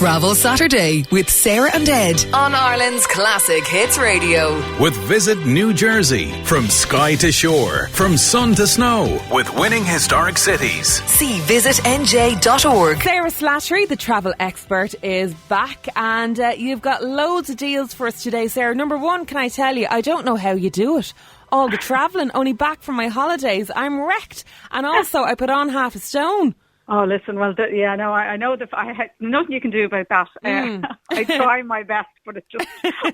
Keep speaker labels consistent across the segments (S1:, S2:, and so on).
S1: Travel Saturday with Sarah and Ed on Ireland's Classic Hits Radio.
S2: With Visit New Jersey. From sky to shore, from sun to snow, with winning historic cities.
S1: See visitnj.org.
S3: Sarah Slattery, the travel expert, is back, and you've got loads of deals for us today, Sarah. Number one, can I tell you, I don't know how you do it. All the travelling, only back from my holidays. I'm wrecked. And also, I put on half a stone.
S4: Oh, listen, well, I know that nothing you can do about that. I try my best, but it's just,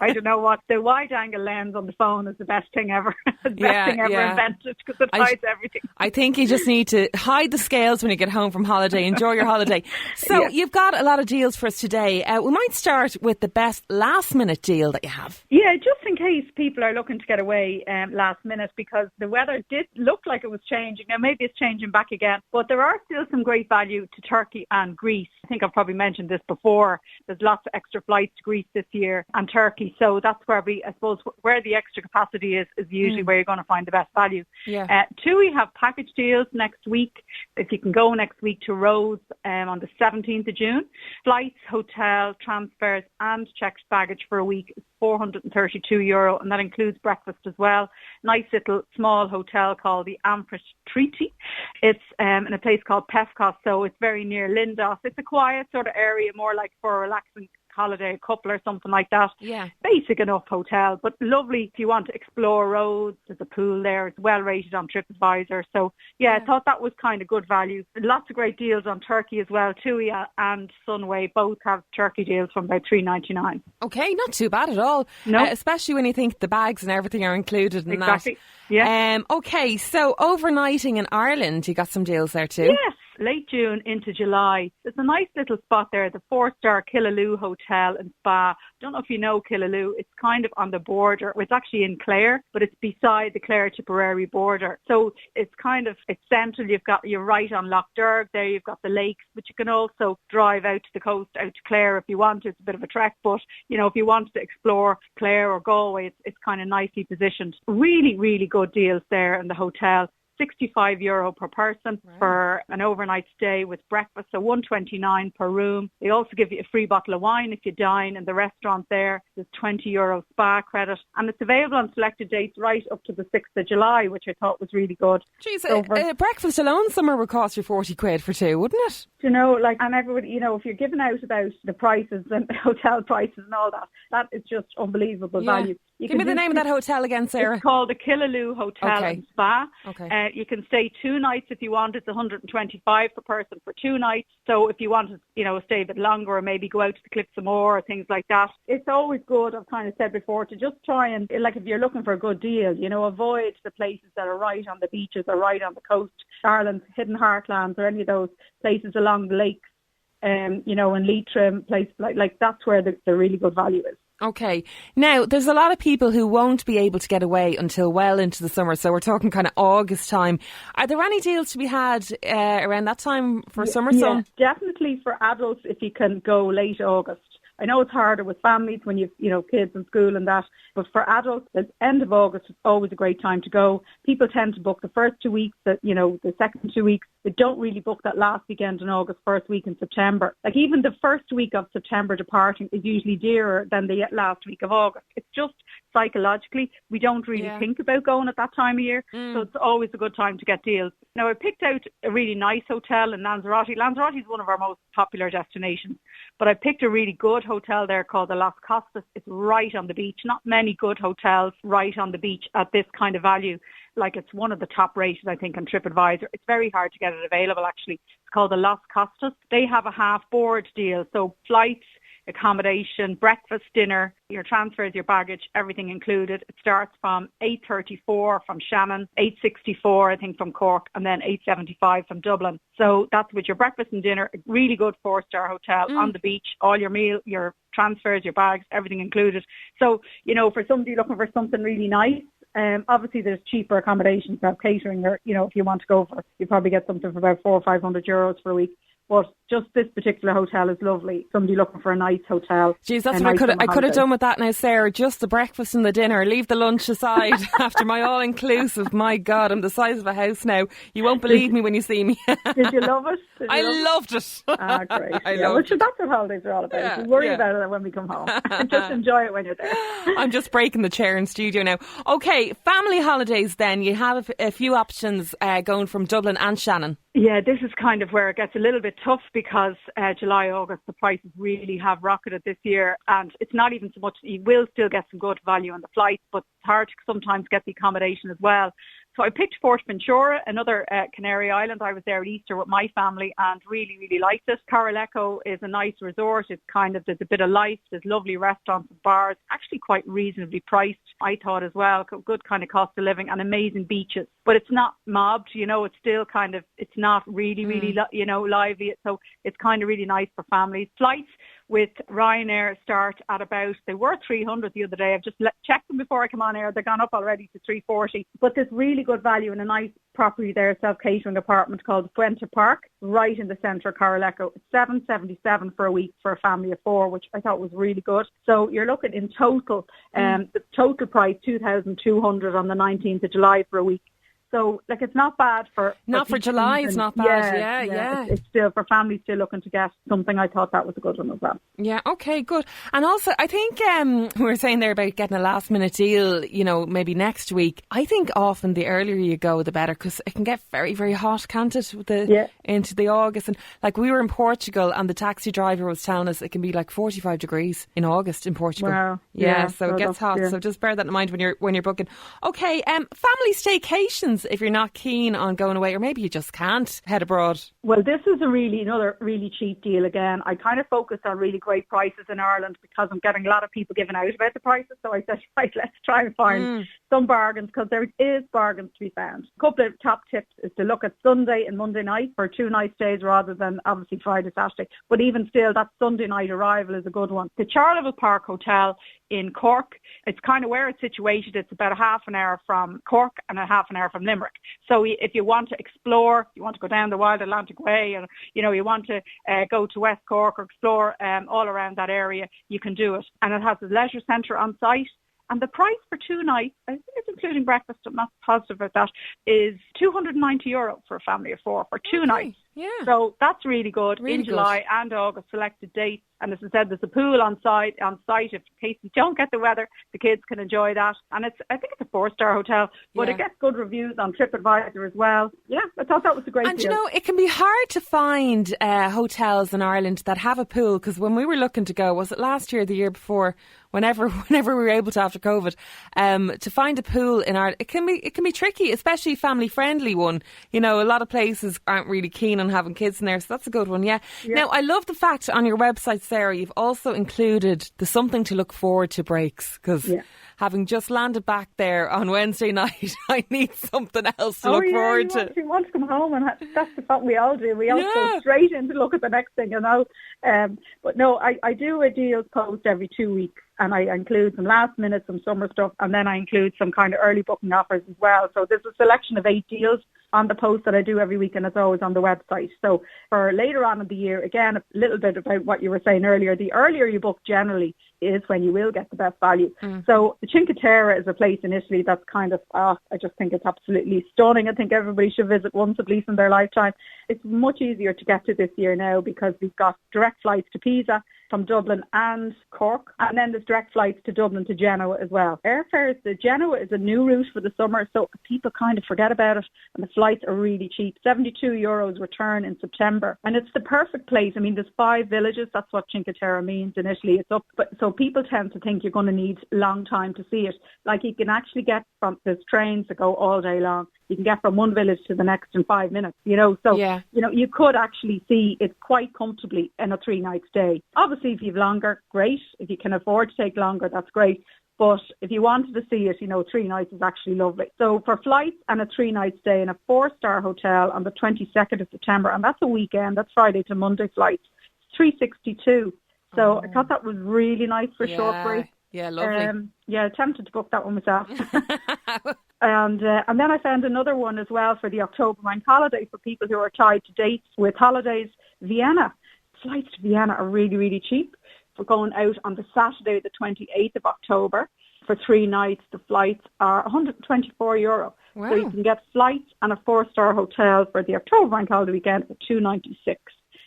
S4: I don't know what. The wide-angle lens on the phone is the best thing ever. The best thing ever invented, because it hides everything.
S3: I think you just need to hide the scales when you get home from holiday. Enjoy your holiday. So you've got a lot of deals for us today. We might start with the best last-minute deal that you have.
S4: Yeah, just in case people are looking to get away last minute, because the weather did look like it was changing. Now, maybe it's changing back again, but there are still some great value to Turkey and Greece. I think I've probably mentioned this before. There's lots of extra flights to Greece this year and Turkey. So that's where where the extra capacity is usually where you're going to find the best value. TUI have package deals next week. If you can go next week to Rhodes on the 17th of June. Flights, hotel, transfers and checked baggage for a week is €432, and that includes breakfast as well. Nice little small hotel called the Amphitrite. It's in a place called Pefkos, so it's very near Lindos. It's a quiet sort of area, more like for a relaxing holiday, a couple or something like that.
S3: Yeah.
S4: Basic enough hotel, but lovely if you want to explore Rhodes. There's a pool there. It's well rated on TripAdvisor. So I thought that was kind of good value. Lots of great deals on Turkey as well. TUI and Sunway both have Turkey deals from about $3.99.
S3: Okay, not too bad at all.
S4: No.
S3: Especially when you think the bags and everything are included in
S4: exactly.
S3: that.
S4: Yeah.
S3: Okay, so overnighting in Ireland, you got some deals there too?
S4: Yes. Late June into July. There's a nice little spot there, the 4-star Killaloo Hotel and Spa. I don't know if you know Killaloo. It's kind of on the border. It's actually in Clare, but it's beside the Clare-Tipperary border. So it's central. You're right on Lough Derg there. You've got the lakes, but you can also drive out to the coast, out to Clare if you want to. It's a bit of a trek, but if you wanted to explore Clare or Galway, it's kind of nicely positioned. Really, really good deals there in the hotel. €65 per person for an overnight stay with breakfast, so $129 per room. They also give you a free bottle of wine if you dine in the restaurant there. There's €20 spa credit, and it's available on selected dates right up to the 6th of July, which I thought was really good.
S3: Jeez, breakfast alone somewhere would cost you £40 for two, wouldn't it?
S4: And everybody, if you're giving out about the prices and hotel prices and all that, that is just unbelievable value.
S3: Give me the name of that hotel again, Sarah.
S4: It's called the Killaloo Hotel and Spa.
S3: Okay.
S4: You can stay 2 nights if you want. It's $125 per person for 2 nights. So if you want to, stay a bit longer or maybe go out to the cliffs some more or things like that, it's always good, I've kind of said before, to just try and, if you're looking for a good deal, avoid the places that are right on the beaches or right on the coast, Ireland's hidden heartlands or any of those places along the lakes, in Leitrim, places like that's where the really good value is.
S3: Okay. Now, there's a lot of people who won't be able to get away until well into the summer, so we're talking kind of August time. Are there any deals to be had around that time for summer sun?
S4: Yeah, definitely for adults if you can go late August. I know it's harder with families when you've, kids in school and that, but for adults, the end of August is always a great time to go. People tend to book the first 2 weeks, the second 2 weeks. They don't really book that last weekend in August, first week in September. Like even the first week of September departing is usually dearer than the last week of August. It's just psychologically, we don't really think about going at that time of year. So it's always a good time to get deals. Now, I picked out a really nice hotel in Lanzarote. Lanzarote is one of our most popular destinations, but I picked a really good hotel there called the Las Costas. It's right on the beach. Not many good hotels right on the beach at this kind of value. It's one of the top rated, I think, on TripAdvisor. It's very hard to get it available, actually. It's called the Las Costas. They have a half board deal. So flights, accommodation, breakfast, dinner, your transfers, your baggage, everything included. It starts from $834 from Shannon, $864 I think from Cork, and then $875 from Dublin. So that's with your breakfast and dinner, a really good 4-star hotel on the beach, all your meal, your transfers, your bags, everything included. So, for somebody looking for something really nice, obviously there's cheaper accommodations, catering, or, if you want to go for, you probably get something for about €400 or €500 for a week. But just this particular hotel is lovely. Somebody looking for a nice hotel.
S3: Jeez, that's what I could have done with that now, Sarah. Just the breakfast and the dinner. Leave the lunch aside after my all-inclusive. My God, I'm the size of a house now. You won't believe me when you see me.
S4: Did you love it?
S3: I loved it.
S4: Ah, great. That's what holidays are all about.
S3: Yeah,
S4: we worry about it when we come home. Just enjoy it when you're there.
S3: I'm just breaking the chair in studio now. Okay, family holidays then. You have a few options going from Dublin and Shannon.
S4: Yeah, this is kind of where it gets a little bit tough because July, August, the prices really have rocketed this year, and it's not even so much, you will still get some good value on the flights, but it's hard to sometimes get the accommodation as well. So I picked Fuerteventura, another Canary Island. I was there at Easter with my family and really, really liked it. Carrileco is a nice resort. It's there's a bit of life. There's lovely restaurants and bars, actually quite reasonably priced, I thought as well. Good kind of cost of living and amazing beaches. But it's not mobbed, it's still it's not really, really, lively. So it's kind of really nice for families. Flights with Ryanair start at they were 300 the other day. I've just checked them before I come on air. They've gone up already to 340. But there's really good value in a nice property there, self-catering apartment called Fuente Park, right in the centre of Carrileco. It's $777 for a week for a family of 4, which I thought was really good. So you're looking in total, the total price, $2,200 on the 19th of July for a week. So, it's not bad for
S3: July, it's not bad. Yeah.
S4: It's still, for families still looking to get something, I thought that was a good one as well.
S3: Yeah, okay, good. And also, I think we were saying there about getting a last minute deal, maybe next week. I think often the earlier you go, the better, because it can get very, very hot, can't it, into the August. And we were in Portugal and the taxi driver was telling us it can be 45 degrees in August in Portugal.
S4: Wow.
S3: Yeah, so it gets hot. Yeah. So just bear that in mind when you're booking. Okay, family staycations, if you're not keen on going away, or maybe you just can't head abroad.
S4: Well, this is another really cheap deal again. I kind of focused on really great prices in Ireland because I'm getting a lot of people giving out about the prices. So I said, right, let's try and find some bargains, because there is bargains to be found. A couple of top tips is to look at Sunday and Monday night for 2 night stays rather than obviously Friday, Saturday. But even still, that Sunday night arrival is a good one. The Charleville Park Hotel in Cork, it's kind of where it's situated. It's about a half an hour from Cork and a half an hour from Limerick. So if you want to explore, you want to go down the Wild Atlantic Way, and you want to go to West Cork or explore all around that area, you can do it. And it has a leisure centre on site. And the price for 2 nights, I think it's including breakfast, I'm not positive about that, is €290 for a family of 4 for 2 nights.
S3: Yeah.
S4: So that's really good.
S3: Really
S4: in July and August, selected dates. And as I said, there's a pool on site in case you don't get the weather, the kids can enjoy that. And I think it's a 4-star hotel, but it gets good reviews on TripAdvisor as well. Yeah, I thought that was a great deal.
S3: And it can be hard to find hotels in Ireland that have a pool, because when we were looking to go, was it last year or the year before, whenever we were able to after COVID, to find a pool in Ireland, it can be tricky, especially a family friendly one. A lot of places aren't really keen on having kids in there, so that's a good one. Yeah. Now, I love the fact on your website, Sarah, you've also included the something to look forward to breaks, because having just landed back there on Wednesday night, I need something else to look forward to.
S4: You want to come home, and that's what we all do. We all go straight in to look at the next thing, But no, I do a deals post every 2 weeks, and I include some last minute, some summer stuff, and then I include some kind of early booking offers as well. So there's a selection of 8 deals on the post that I do every week, and it's always on the website. So for later on in the year, again, a little bit about what you were saying earlier, the earlier you book generally is when you will get the best value. So the Cinque Terre is a place in Italy that's kind of, I just think it's absolutely stunning. I think everybody should visit once at least in their lifetime. It's much easier to get to this year now because we've got direct flights to Pisa from Dublin and Cork, and then there's direct flights to Dublin to Genoa as well. Airfares to Genoa is a new route for the summer, so people kind of forget about it, and the flights are really cheap. €72 return in September, and it's the perfect place. I mean, there's 5 villages. That's what Cinque Terre means in Italy. It's up, but so people tend to think you're going to need a long time to see it. You can actually get from, there's trains that go all day long. You can get from one village to the next in 5 minutes, So, you could actually see it quite comfortably in a 3-night stay. Obviously, if you've longer, great. If you can afford to take longer, that's great. But if you wanted to see it, 3 nights is actually lovely. So for flights and a 3-night stay in a 4-star hotel on the 22nd of September, and that's a weekend, that's Friday to Monday flights, it's $362. So I thought that was really nice for short break.
S3: Yeah, lovely.
S4: Tempted to book that one myself. And then I found another one as well for the October bank holiday for people who are tied to dates with holidays. Vienna. Flights to Vienna are really, really cheap. We're going out on the Saturday, the 28th of October. For 3 nights, the flights are €124.
S3: Wow.
S4: So you can get flights and a 4-star hotel for the October bank holiday weekend for $296.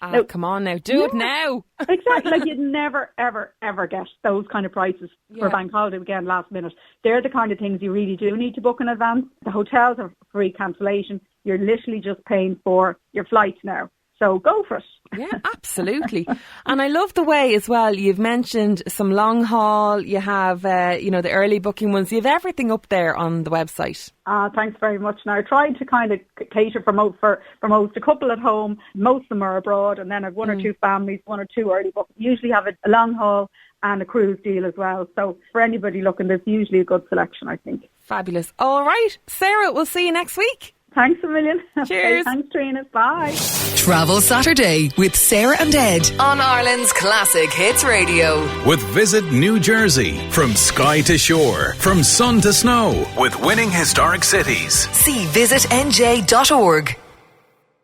S3: Now, come on now, do it now.
S4: Exactly, like you'd never, ever, ever get those kind of prices for bank holiday weekend last minute. They're the kind of things you really do need to book in advance. The hotels are free cancellation. You're literally just paying for your flights now. So go for it.
S3: Yeah, absolutely. And I love the way as well, you've mentioned some long haul, you have, the early booking ones, you have everything up there on the website.
S4: Thanks very much. Now, I tried to kind of cater for most, a couple at home. Most of them are abroad, and then I've 1 or 2 families, 1 or 2 early bookings. Usually have a long haul and a cruise deal as well. So for anybody looking, there's usually a good selection, I think.
S3: Fabulous. All right, Sarah, we'll see you next week.
S4: Thanks a million.
S3: Cheers.
S4: Okay, thanks, Trina. Bye.
S1: Travel Saturday with Sarah and Ed on Ireland's Classic Hits Radio.
S2: With Visit New Jersey. From sky to shore. From sun to snow. With Winning Historic Cities.
S1: See visitnj.org.